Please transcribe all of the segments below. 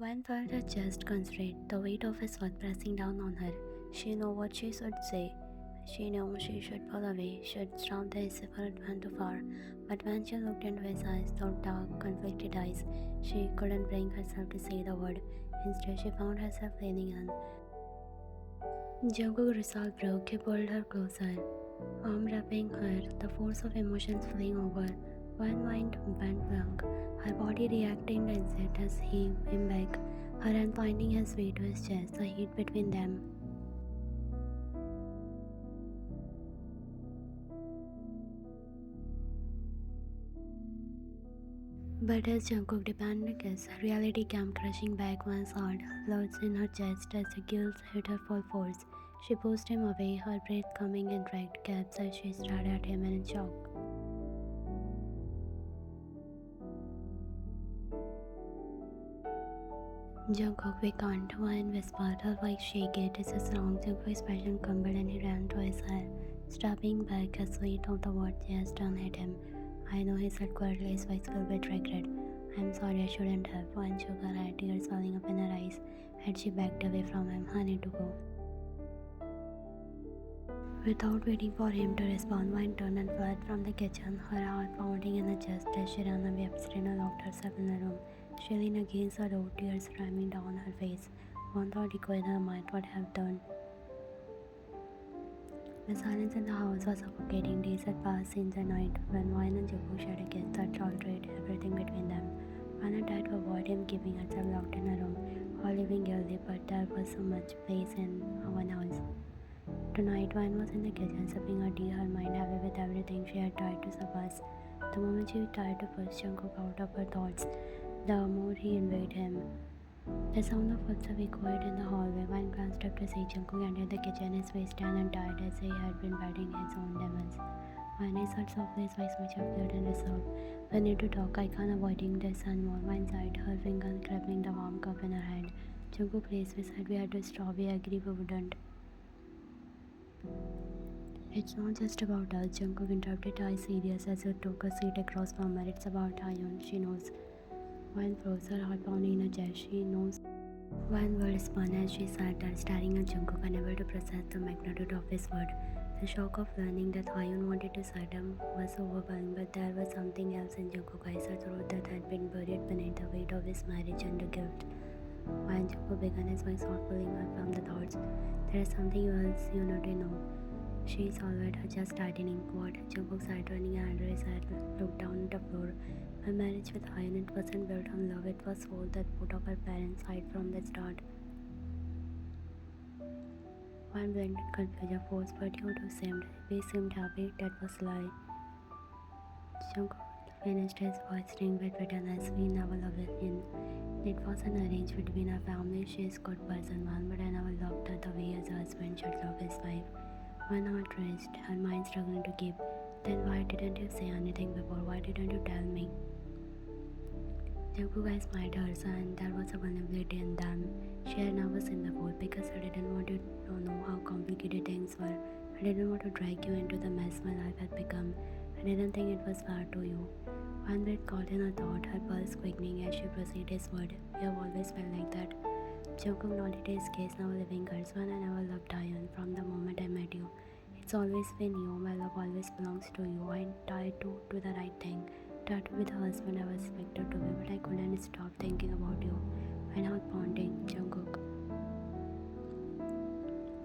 Wan felt her chest constrict, the weight of his work pressing down on her. She knew what she should say. She knew she should pull away, should stop this if it went too far. But when she looked into his eyes, those dark, conflicted eyes, she couldn't bring herself to say the word. Instead, she found herself leaning in. Jungkook's resolve broke. He pulled her closer, arm wrapping her, the force of emotions flowing over. One mind went blank, her body reacting to it as he came back, her hand finding his way to his chest, the heat between them. But as Jungkook demanded kiss, reality came crashing back once hard, loads in her chest as the guilt hit her full force. She pushed him away, her breath coming in dragged gaps as she stared at him in shock. Jungkook, we can't, Wine whispered, her voice shaky. This is wrong. Jungkook's passion crumbled and he ran to his hair, stepping back as weight of the word yes done hit him. I know, he said quietly, his voice filled with regret. I'm sorry, I shouldn't have. Wine shook her head, tears welling up in her eyes. Had she backed away from him, I need to go. Without waiting for him to respond, Wine turned and fled from the kitchen, her heart pounding in her chest as she ran away upstairs and locked herself in the room. She leaned against the door, tears streaming down her face. One thought echoed in her mind, what have done? The silence in the house was suffocating. Days had passed since the night when Wine and Jungkook shared a kiss that altered everything between them. Wine had tried to avoid him, keeping herself locked in her room, or living guilty, but there was so much space in one house. Tonight, Wine was in the kitchen, sipping her tea, her mind heavy with everything she had tried to suppress. The moment she tried to push Jungkook out of her thoughts, the more he invaded him. The sound of footsteps echoed in the hallway. Wine glanced up to see Jungkook enter the kitchen, his face tan and tired as he had been fighting his own demons. Wine said softly, his voice much upbeat and reserved. We need to talk. I can't avoiding this anymore. Wine sighed, her fingers grabbing the warm cup in her hand. Jungkook, please, we said we had to stop. We agreed we wouldn't. It's not just about us, Jungkook interrupted, eyes serious as he took a seat across from her. It's about Taehyung, she knows. Wine froze, her heart pounding in her chest. She knows. One word spun as she sat there, staring at Jungkook, unable to process the magnitude of his word. The shock of learning that Hae-won wanted to side him was overwhelming, but there was something else in Jungkook's eyes, a truth that had been buried beneath the weight of his marriage and the guilt. When Jungkook began, his voice was pulling her from the thoughts. There is something else you need to know. She swallowed, her chest tightening. What? Jungkook sat turning under his head, looked down at the floor. My marriage with Hae-won, it wasn't built on love, it was soul that put up her parents' side from the start. One blended confusion force, but you two seemed, we seemed happy, that was lie. Jungkook finished, his voice ringing with bitterness. We never loved him. It was an arrangement between our family. She is good person, man, but I never loved her the way as a husband should love his wife. One heart raced, her mind struggling to keep. Then why didn't you say anything before? Why didn't you tell me? Jungkook eyes smiled hers, and there was a vulnerability in them she had never seen before, because I didn't want you to know how complicated things were. I didn't want to drag you into the mess my life had become. I didn't think it was fair to you. One breath caught in her thought, her pulse quickening as she proceeded his word. You have always felt like that. Jungkook nodded his gaze, now living girls. When I never loved Taehyung from the moment I met you. It's always been you. My love always belongs to you. I tried to do the right thing. Tried to be the husband I was expected to be, but I couldn't stop thinking about you. My heart pounding. Jungkook.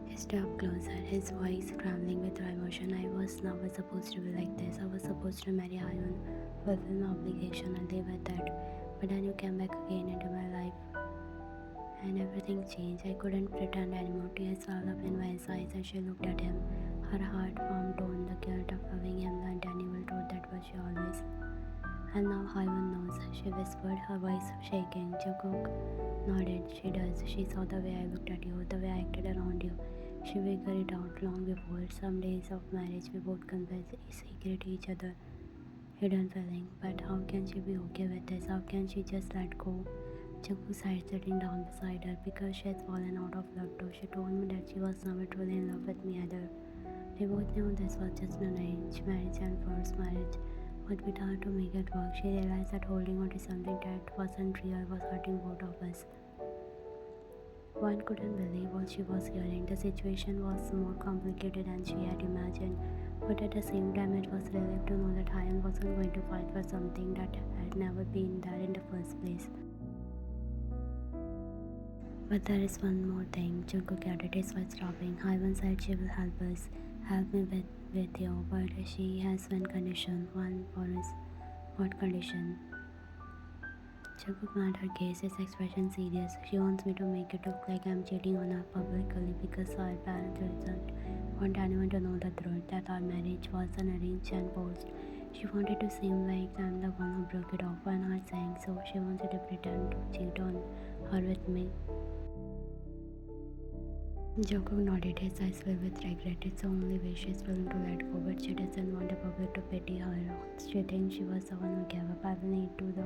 He stepped closer, his voice trembling with emotion. I was never supposed to be like this. I was supposed to marry Hae-won, fulfill my obligation, and live with that. But then you came back again into my life. And everything changed. I couldn't pretend anymore. Tears welled up in my eyes as she looked at him. Her heart warmed on the guilt of loving him, the untenable truth that was she always. And now Hae-won knows, she whispered, her voice shaking. Jungkook nodded. She does. She saw the way I looked at you, the way I acted around you. She figured it out long before. Some days of marriage, we both confessed secret to each other. Hidden feeling. But how can she be okay with this? How can she just let go? Jungkook sighed, sitting down beside her, because she had fallen out of love too. She told me that she was never truly in love with me either. We both knew this was just an arranged marriage and forced marriage. But with her to make it work, she realized that holding on to something that wasn't real was hurting both of us. One couldn't believe what she was hearing. The situation was more complicated than she had imagined, but at the same time, it was relief to know that Hae-won wasn't going to fight for something that had never been there in the first place. But there is one more thing. Jungkook added his voice dropping. Hae-won said she will help us. Help me with you, but she has one condition. One bonus. What condition? Jungkook met her gaze, his expression serious. She wants me to make it look like I'm cheating on her publicly because our parents doesn't want anyone to know the truth, that our marriage was an arranged and forced. She wanted to seem like I'm the one who broke it off and not saying so. She wanted to pretend to cheat on her with me. Jungkook nodded, his eyes filled with regret. It's the only way she's willing to let go, but she doesn't want the public to pity her. She thinks she was the one who gave up. I will need to the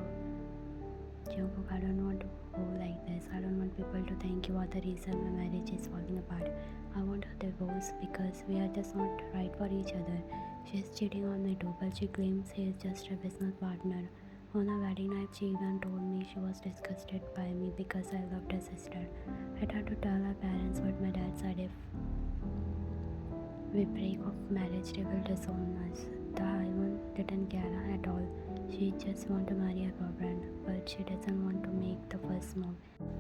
Jungkook, I don't want to go like this. I don't want people to think you are the reason my marriage is falling apart. I want a divorce because we are just not right for each other. She's cheating on me too, but she claims he is just a business partner. On our wedding night, she even told me she was disgusted by me because I loved her sister. I tried to tell her parents, but my dad said if we break off marriage, they will disown us. The Hae-won didn't care at all. She just wants to marry her boyfriend, but she doesn't want to make the first move.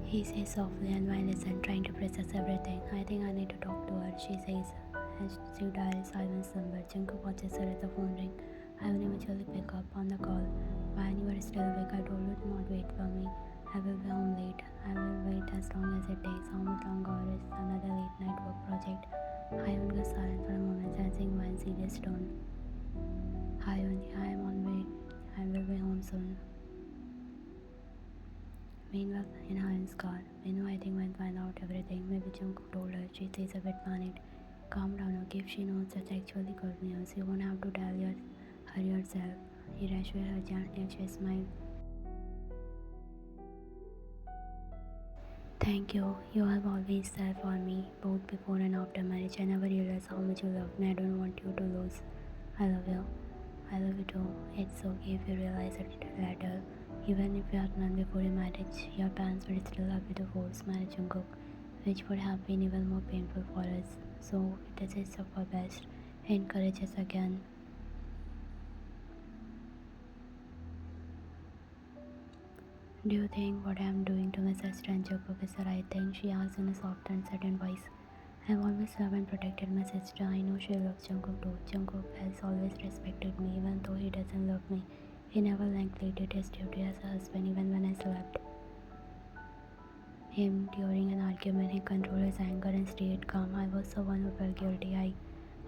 He says softly and while isn't trying to process everything. I think I need to talk to her, she says. As she dials Hae-won's number, Jungkook watches her as the phone ring. Hae-won eventually pick up on the call. When you are still awake, I told you to not wait for me. I will be home late. I will wait as long as it takes. How much longer is another late night work project? Hae-won goes silent for a moment, sensing one serious tone. Hae-won, I am on way. I will be home soon. Meanwhile, in Hae-won's car, Minho I think went find out everything. Maybe Jungkook told her. She says a bit panicked. Calm down, okay? If she knows that's actually good news, you won't have to tell her yourself. He reassured her gently and she smiled. Thank you. You have always there for me, both before and after marriage. I never realized how much you love me. I don't want you to lose. I love you. I love you too. It's okay if you realize it later. Even if you had none before your marriage, your parents would still have you to force marriage, Jungkook, which would have been even more painful for us. So this is of our best. Encourage us again. Do you think what I am doing to my sister and Jungkook is the right thing? She asked in a soft and certain voice. I have always loved and protected my sister. I know she loves Jungkook too. Jungkook has always respected me, even though he doesn't love me. He never neglected his duty as a husband, even when I slept him during an argument. He controlled his anger and stayed calm. I was the one who felt guilty.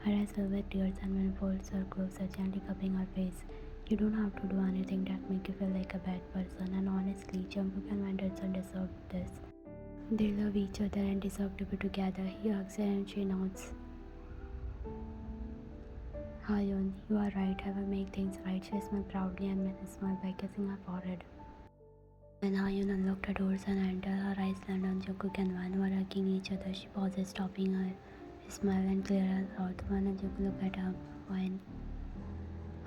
Her eyes filled with tears and when folds her closer, gently cupping her face. You don't have to do anything that make you feel like a bad person, and honestly, Jungkook and Anderson deserve this. They love each other and deserve to be together. He hugs her and she nods. Hae-won, you are right. I will make things right. She smiled proudly and Minho smiled by kissing her forehead. When Hae-won unlocked the doors and entered, her eyes landed on Jungkook and Wan, who were hugging each other. She pauses, stopping her. Smile and clear her throat. Wan and Jungkook look at her. Wan.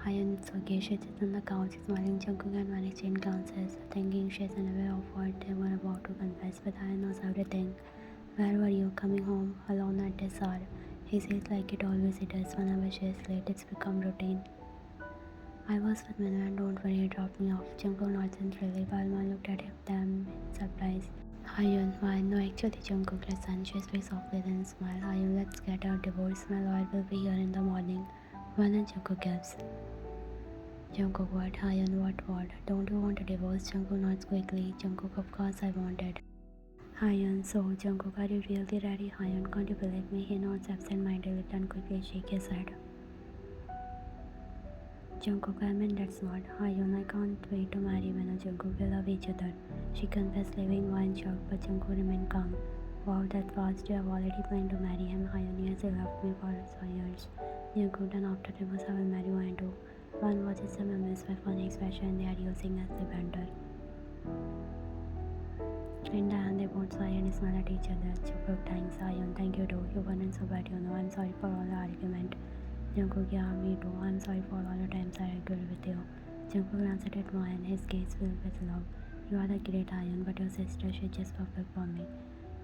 Hae-won, it's okay. She sits on the couch, smiling. Jungkook and Wan exchange glances, thinking she isn't aware of what they were about to confess, but Hae-won knows everything. Where were you? Coming home alone at this hour? He says like it always does. Whenever she is late, it's become routine. I was with Minho and don't worry, he dropped me off. Jungkook nods in relief while Wan looked at them in surprise. Hae-won, why? No, actually, Jungkook, listen. She speaks softly then smiled. Hae-won, let's get our divorce. My lawyer will be here in the morning. Wan and Jungkook gives. Jungkook, what? Hae-won, what? Don't you want a divorce? Jungkook nods quickly. Jungkook, of course I want it. Hae-won, so Jungkook, are you really ready? Hae-won, can't you believe me? He nods absent-mindedly, then quickly shake his head. Jungkook, I mean that's not. Hae-won, I can't wait to marry Minho. Jungkook, we love each other. She confessed, leaving Wan shocked, but Jungkook remained calm. Wow, that's fast. You have already planned to marry him. Hae-won, yes, he loved me for so years. Jungkook, then after divorce, I will marry Wan too. Wan watches them embrace my funny expression they are using as they banter. In the end, they both sigh and smile at each other. Jungkook thanks Hae-won. Thank you too. You weren't so bad, you know. I'm sorry for all the argument. Jungkook, yeah, me too. I'm sorry for all the times I argued with you. Jungkook glanced at Wan, his gaze filled with love. You are the great Hae-won, but your sister, she's just perfect for me.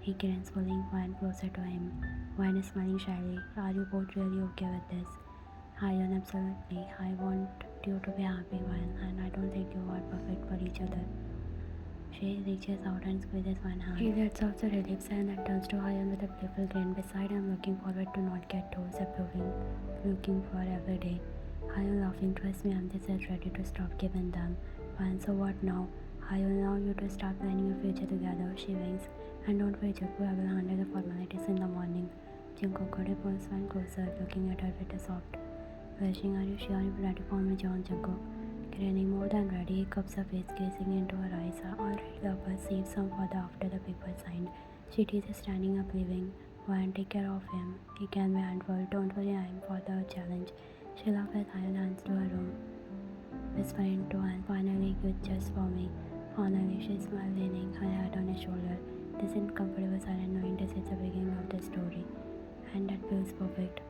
He grins, pulling Hwan closer to him. Hwan is smiling shyly. Are you both really okay with this? Hae-won, absolutely. I want you to be happy, Hwan, and I don't think you are perfect for each other. She reaches out and squeezes one hand. He lets out a relief sigh and then turns to Hae-won with a playful grin. Beside him, looking forward to not get toes approving, looking for every day. Hae-won laughing, trust me, I'm just as ready to stop giving them. Fine, so what now? Hae-won, now you to start planning your future together. She winks. And don't worry, Jungkook, I will handle the formalities in the morning. Jungkook pulls one closer, looking at her with a soft blushing. Are you sure you're ready for me, Jeon Jungkook? Grinning more than ready, he cups her face, gazing into her eyes. Alright, lover, save some for the after the paper signed. She teases, standing up, leaving. Why take care of him? He can be handful. Don't worry, I'm for the challenge. She laughs as Hae-won hands to her room, whispering to Anne, finally good just for me. Finally, she smiled, leaning her head on his shoulder. This uncomfortable silence, knowing this is the beginning of the story. And that feels perfect.